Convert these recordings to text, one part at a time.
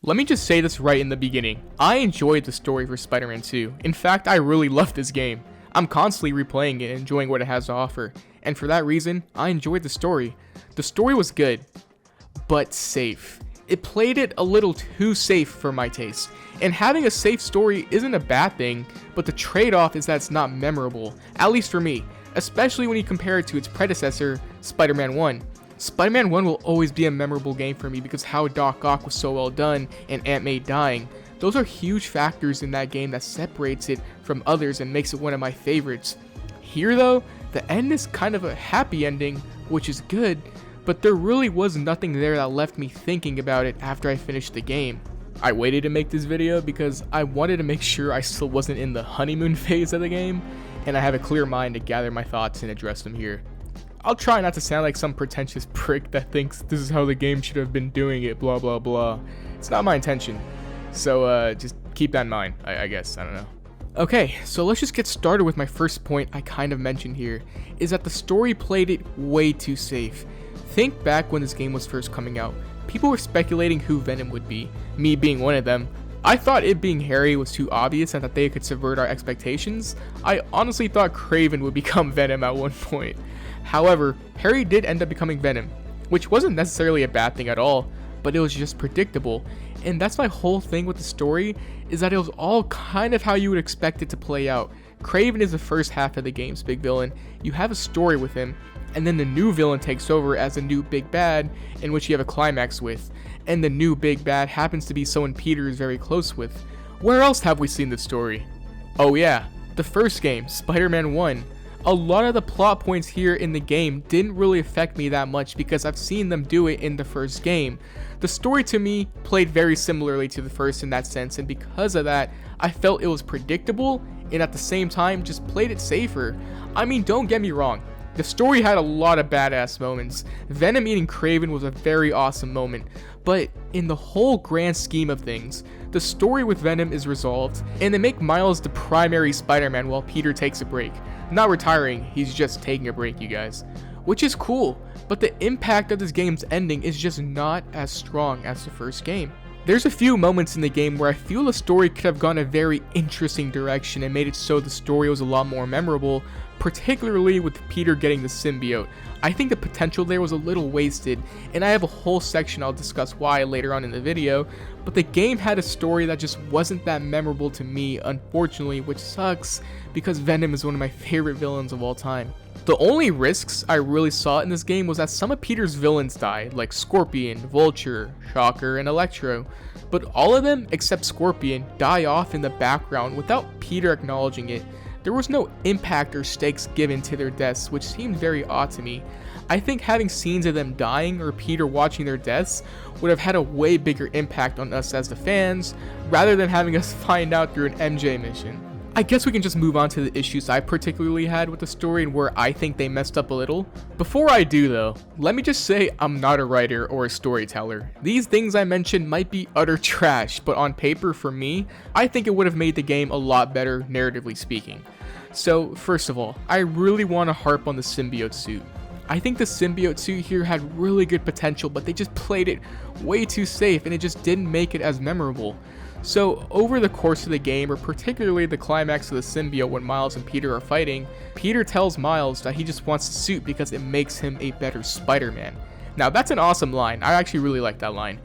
Let me just say this right in the beginning. I enjoyed the story for Spider-Man 2. In fact, I really loved this game. I'm constantly replaying it and enjoying what it has to offer. And for that reason, I enjoyed the story. The story was good, but safe. It played it a little too safe for my taste. And having a safe story isn't a bad thing, but the trade-off is that it's not memorable, at least for me, especially when you compare it to its predecessor, Spider-Man 1. Spider-Man 1 will always be a memorable game for me because how Doc Ock was so well done and Aunt May dying. Those are huge factors in that game that separates it from others and makes it one of my favorites. Here though, the end is kind of a happy ending, which is good, but there really was nothing there that left me thinking about it after I finished the game. I waited to make this video because I wanted to make sure I still wasn't in the honeymoon phase of the game, and I have a clear mind to gather my thoughts and address them here. I'll try not to sound like some pretentious prick that thinks this is how the game should have been doing it, blah blah blah. It's not my intention. So just keep that in mind, I guess, I don't know. Okay, so let's just get started with my first point I kind of mentioned here, is that the story played it way too safe. Think back when this game was first coming out. People were speculating who Venom would be, me being one of them. I thought it being Harry was too obvious and that they could subvert our expectations. I honestly thought Kraven would become Venom at one point. However, Harry did end up becoming Venom, which wasn't necessarily a bad thing at all, but it was just predictable. And that's my whole thing with the story, is that it was all kind of how you would expect it to play out. Kraven is the first half of the game's big villain. You have a story with him, and then the new villain takes over as a new big bad, in which you have a climax with. And the new big bad happens to be someone Peter is very close with. Where else have we seen this story? Oh yeah, the first game, Spider-Man 1. A lot of the plot points here in the game didn't really affect me that much because I've seen them do it in the first game. The story to me played very similarly to the first in that sense, and because of that, I felt it was predictable and at the same time just played it safer. I mean, don't get me wrong, the story had a lot of badass moments. Venom eating Kraven was a very awesome moment, but in the whole grand scheme of things, the story with Venom is resolved, and they make Miles the primary Spider-Man while Peter takes a break. Not retiring, he's just taking a break, you guys. Which is cool, but the impact of this game's ending is just not as strong as the first game. There's a few moments in the game where I feel the story could have gone a very interesting direction and made it so the story was a lot more memorable, particularly with Peter getting the symbiote. I think the potential there was a little wasted, and I have a whole section I'll discuss why later on in the video, but the game had a story that just wasn't that memorable to me, unfortunately, which sucks because Venom is one of my favorite villains of all time. The only risks I really saw in this game was that some of Peter's villains died, like Scorpion, Vulture, Shocker, and Electro, but all of them except Scorpion die off in the background without Peter acknowledging it. There was no impact or stakes given to their deaths, which seemed very odd to me. I think having scenes of them dying or Peter watching their deaths would have had a way bigger impact on us as the fans, rather than having us find out through an MJ mission. I guess we can just move on to the issues I particularly had with the story and where I think they messed up a little. Before I do though, let me just say I'm not a writer or a storyteller. These things I mentioned might be utter trash, but on paper for me, I think it would have made the game a lot better narratively speaking. So first of all, I really want to harp on the symbiote suit. I think the symbiote suit here had really good potential, but they just played it way too safe and it just didn't make it as memorable. So over the course of the game, or particularly the climax of the symbiote when Miles and Peter are fighting, Peter tells Miles that he just wants the suit because it makes him a better Spider-Man. Now that's an awesome line, I actually really like that line,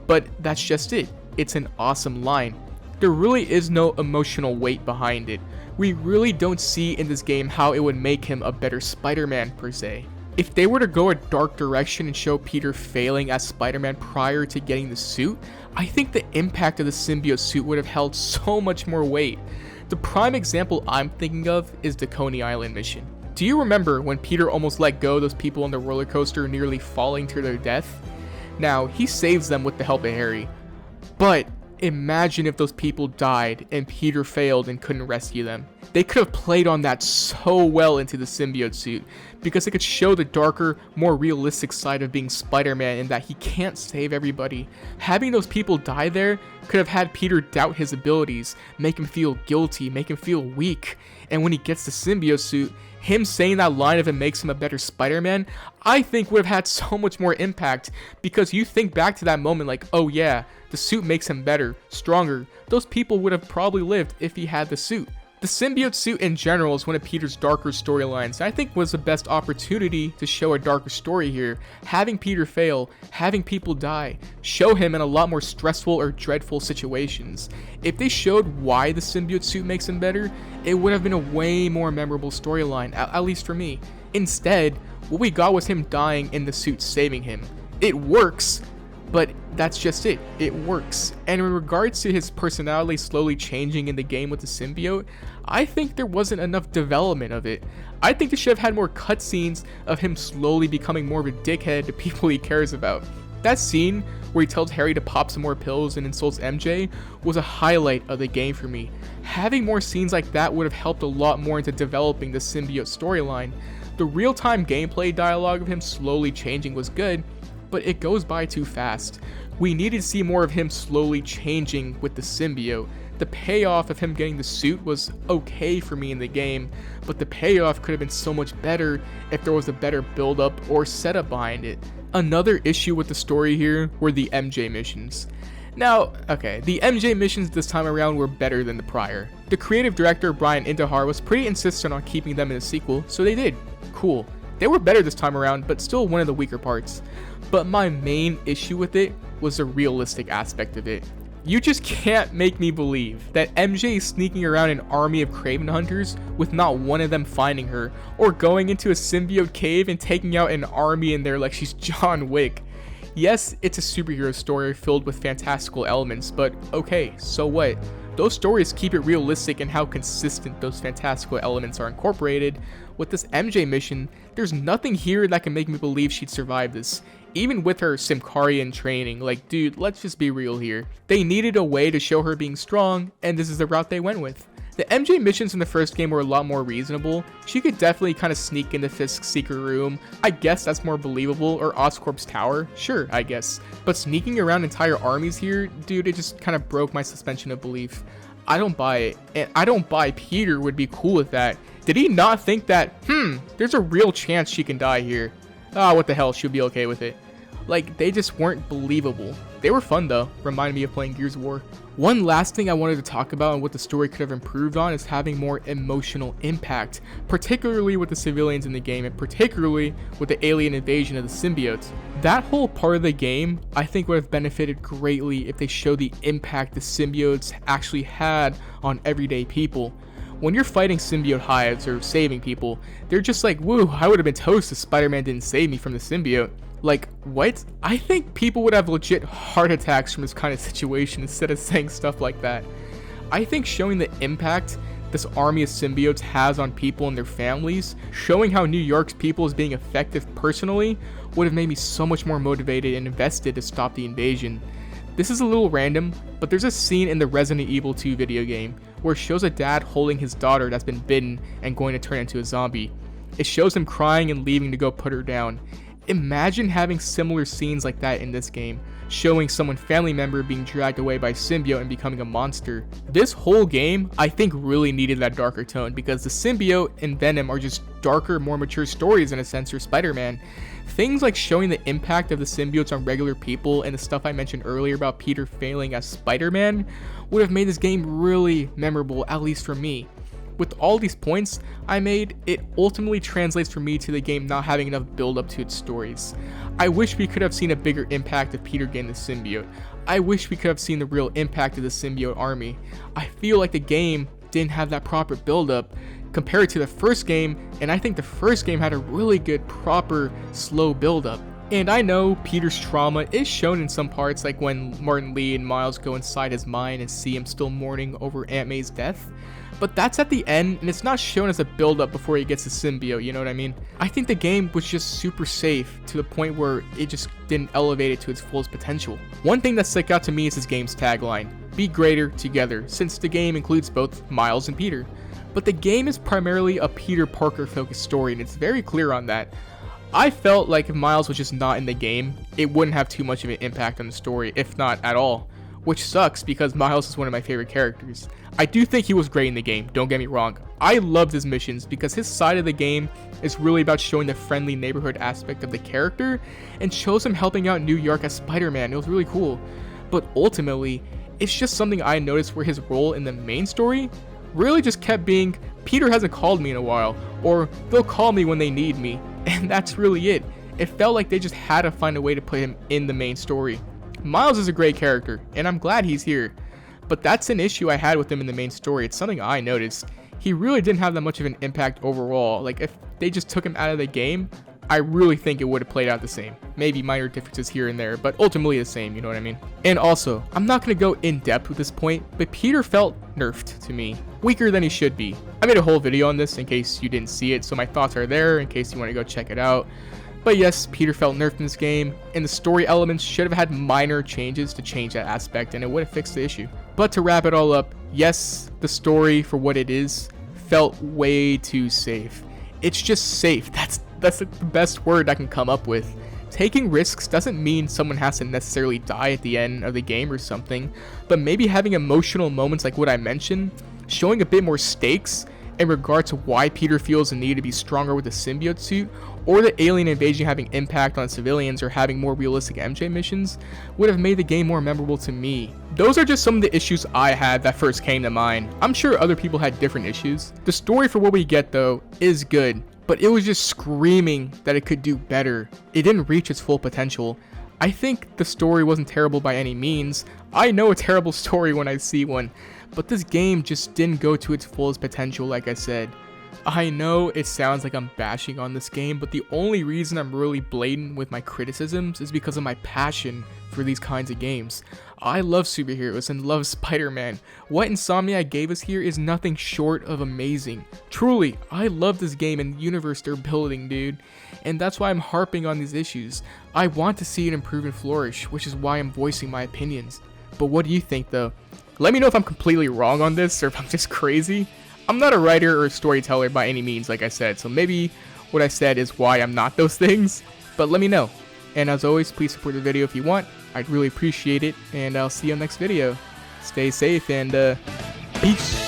but that's just it, it's an awesome line. There really is no emotional weight behind it. We really don't see in this game how it would make him a better Spider-Man per se. If they were to go a dark direction and show Peter failing as Spider-Man prior to getting the suit, I think the impact of the symbiote suit would have held so much more weight. The prime example I'm thinking of is the Coney Island mission. Do you remember when Peter almost let go of those people on the roller coaster nearly falling to their death? Now, he saves them with the help of Harry, but imagine if those people died and Peter failed and couldn't rescue them. They could have played on that so well into the symbiote suit, because it could show the darker, more realistic side of being Spider-Man in that he can't save everybody. Having those people die there could have had Peter doubt his abilities, make him feel guilty, make him feel weak, and when he gets the symbiote suit, him saying that line if it makes him a better Spider-Man, I think would have had so much more impact, because you think back to that moment like, oh yeah, the suit makes him better, stronger. Those people would have probably lived if he had the suit. The symbiote suit in general is one of Peter's darker storylines, and I think was the best opportunity to show a darker story here. Having Peter fail, having people die, show him in a lot more stressful or dreadful situations. If they showed why the symbiote suit makes him better, it would have been a way more memorable storyline, at least for me. Instead, what we got was him dying and the suit saving him. It works, but that's just it. It works. And in regards to his personality slowly changing in the game with the symbiote, I think there wasn't enough development of it. I think they should have had more cutscenes of him slowly becoming more of a dickhead to people he cares about. That scene where he tells Harry to pop some more pills and insults MJ was a highlight of the game for me. Having more scenes like that would have helped a lot more into developing the symbiote storyline. The real-time gameplay dialogue of him slowly changing was good, but it goes by too fast. We needed to see more of him slowly changing with the symbiote. The payoff of him getting the suit was okay for me in the game, but the payoff could have been so much better if there was a better build-up or setup behind it. Another issue with the story here were the MJ missions. Now, okay, the MJ missions this time around were better than the prior. The creative director Brian Indahar was pretty insistent on keeping them in the sequel, so they did. Cool. They were better this time around, but still one of the weaker parts. But my main issue with it was the realistic aspect of it. You just can't make me believe that MJ is sneaking around an army of Kraven hunters with not one of them finding her, or going into a symbiote cave and taking out an army in there like she's John Wick. Yes, it's a superhero story filled with fantastical elements, but okay, so what? Those stories keep it realistic in how consistent those fantastical elements are incorporated. With this MJ mission, there's nothing here that can make me believe she'd survive this. Even with her Symkarian training, like dude, let's just be real here. They needed a way to show her being strong, and this is the route they went with. The MJ missions in the first game were a lot more reasonable. She could definitely kind of sneak into Fisk's secret room. I guess that's more believable, or Oscorp's tower. Sure, I guess. But sneaking around entire armies here, dude, it just kind of broke my suspension of belief. I don't buy it, and I don't buy Peter would be cool with that. Did he not think that, there's a real chance she can die here? Ah, what the hell, she'll be okay with it. Like, they just weren't believable. They were fun though, reminded me of playing Gears of War. One last thing I wanted to talk about and what the story could have improved on is having more emotional impact, particularly with the civilians in the game and particularly with the alien invasion of the symbiotes. That whole part of the game I think would have benefited greatly if they showed the impact the symbiotes actually had on everyday people. When you're fighting symbiote hives or saving people, they're just like, woo, I would have been toast if Spider-Man didn't save me from the symbiote. Like, what? I think people would have legit heart attacks from this kind of situation instead of saying stuff like that. I think showing the impact this army of symbiotes has on people and their families, showing how New York's people is being effective personally, would have made me so much more motivated and invested to stop the invasion. This is a little random, but there's a scene in the Resident Evil 2 video game where it shows a dad holding his daughter that's been bitten and going to turn into a zombie. It shows him crying and leaving to go put her down. Imagine having similar scenes like that in this game, showing someone family member being dragged away by symbiote and becoming a monster. This whole game, I think, really needed that darker tone because the symbiote and Venom are just darker, more mature stories in a sense for Spider-Man. Things like showing the impact of the symbiotes on regular people and the stuff I mentioned earlier about Peter failing as Spider-Man would have made this game really memorable, at least for me. With all these points I made, it ultimately translates for me to the game not having enough build up to its stories. I wish we could have seen a bigger impact of Peter getting the symbiote. I wish we could have seen the real impact of the symbiote army. I feel like the game didn't have that proper build up compared to the first game, and I think the first game had a really good, proper, slow build up. And I know Peter's trauma is shown in some parts, like when Martin Lee and Miles go inside his mind and see him still mourning over Aunt May's death. But that's at the end, and it's not shown as a build-up before he gets the symbiote, you know what I mean? I think the game was just super safe to the point where it just didn't elevate it to its fullest potential. One thing that stuck out to me is this game's tagline, "Be greater together," since the game includes both Miles and Peter. but the game is primarily a Peter Parker focused story, and it's very clear on that. I felt like if Miles was just not in the game, it wouldn't have too much of an impact on the story, if not at all, which sucks because Miles is one of my favorite characters. I do think he was great in the game, don't get me wrong. I loved his missions because his side of the game is really about showing the friendly neighborhood aspect of the character and shows him helping out New York as Spider-Man. It was really cool. But ultimately, it's just something I noticed where his role in the main story really just kept being, Peter hasn't called me in a while, or they'll call me when they need me, and that's really it. It felt like they just had to find a way to put him in the main story. Miles is a great character, and I'm glad he's here, but that's an issue I had with him in the main story. It's something I noticed. He really didn't have that much of an impact overall. Like, if they just took him out of the game, I really think it would have played out the same. Maybe minor differences here and there, but ultimately the same, you know what I mean? And also, I'm not going to go in depth with this point, but Peter felt nerfed to me. Weaker than he should be. I made a whole video on this in case you didn't see it, so my thoughts are there in case you want to go check it out. But yes, Peter felt nerfed in this game, and the story elements should have had minor changes to change that aspect, and it would have fixed the issue. But to wrap it all up, yes, the story for what it is felt way too safe. It's just safe. That's the best word I can come up with. Taking risks doesn't mean someone has to necessarily die at the end of the game or something, but maybe having emotional moments like what I mentioned, showing a bit more stakes in regard to why Peter feels the need to be stronger with the symbiote suit, or the alien invasion having impact on civilians, or having more realistic MJ missions, would have made the game more memorable to me. Those are just some of the issues I had that first came to mind. I'm sure other people had different issues. The story for what we get though is good, but it was just screaming that it could do better. It didn't reach its full potential. I think the story wasn't terrible by any means. I know a terrible story when I see one, but this game just didn't go to its fullest potential, like I said. I know it sounds like I'm bashing on this game, but the only reason I'm really blatant with my criticisms is because of my passion for these kinds of games. I love superheroes and love Spider-Man. What Insomniac gave us here is nothing short of amazing. Truly, I love this game and the universe they're building, dude. And that's why I'm harping on these issues. I want to see it improve and flourish, which is why I'm voicing my opinions. But what do you think though? Let me know if I'm completely wrong on this or if I'm just crazy. I'm not a writer or a storyteller by any means, like I said, so maybe what I said is why I'm not those things, but let me know. And as always, please support the video if you want. I'd really appreciate it, and I'll see you on the next video. Stay safe, and peace.